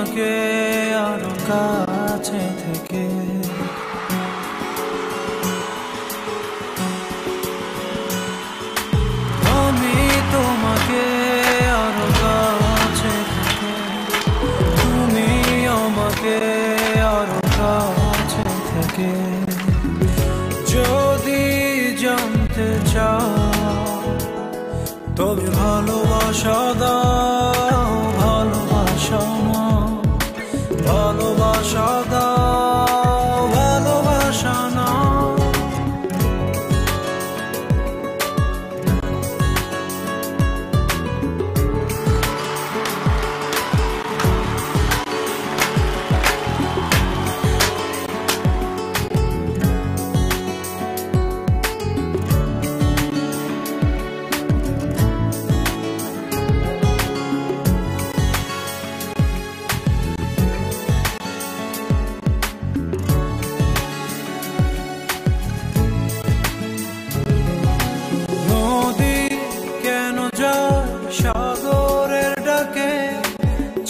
আমাকে আরো কাছে থেকে। আমি তোমাকে আরো কাছে থেকে, তুমি আমাকে আরো কাছে থেকে। যদি জানতে চাও তবে ভালোবাসা দাও, ভালোবাসা না, ভালোবাসা দাও, ভালোবাসা না। সাগরের ডাকে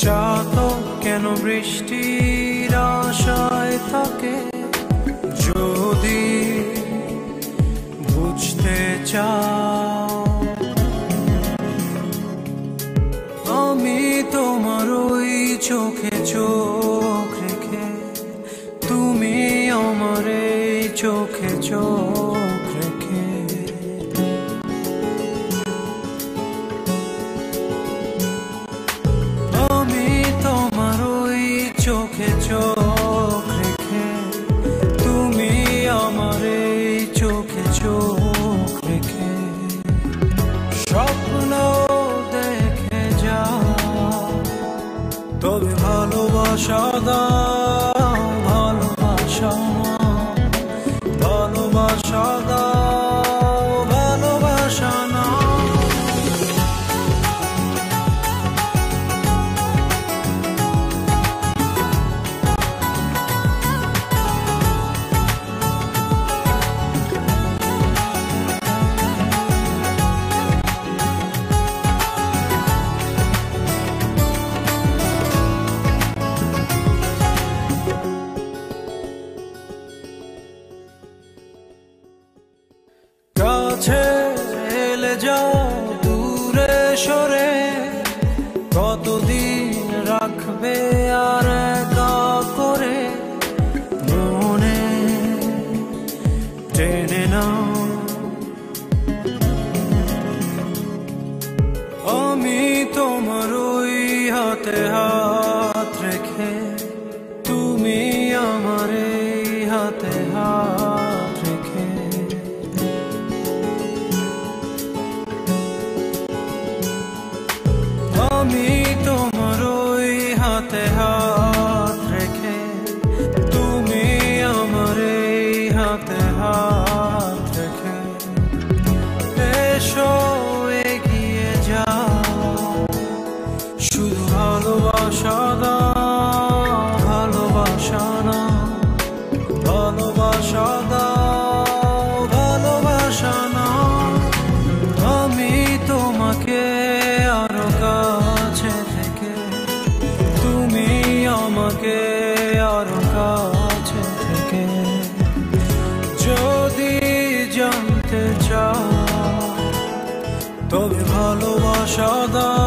চাতক কেন বৃষ্টির আশায় থাকে? যদি বুঝতে চাও আমি তোমার ওই চোখে চোখ রেখে, তুমি আমার এই চোখে চোখ রেখে। চোখে চোখ রেখে, তুমি আমার এই চোখে চোখ রেখে। স্বপ্ন দেখে যাও তবে ভালোবাসা দাও, ভালোবাসা না, ভালোবাসা দাও, ভালোবাসা না। কাছে এলে যাও দূরে সরে, কতদিন রাখবে আর একা করে? মনে টেনে নাও আমি তোমার ওই হাতে হাত রেখে, তুমি আমার এই হাতে হাত রেখে। আমি তোমার ওই হাতে হাত রেখে, তুমি আমার এই হাতে হাত রেখে। এসো এগিয়ে যাও, শুধু ভালোবাসা দাও, ভালোবাসা না, ভালোবাসা দাও, ভালোবাসা না। আমি তোমাকে আরো কাছে থেকে, তুমি আমাকে আরো কাছে থেকে। যদি জানতে চাও তবে ভালোবাসা দাও,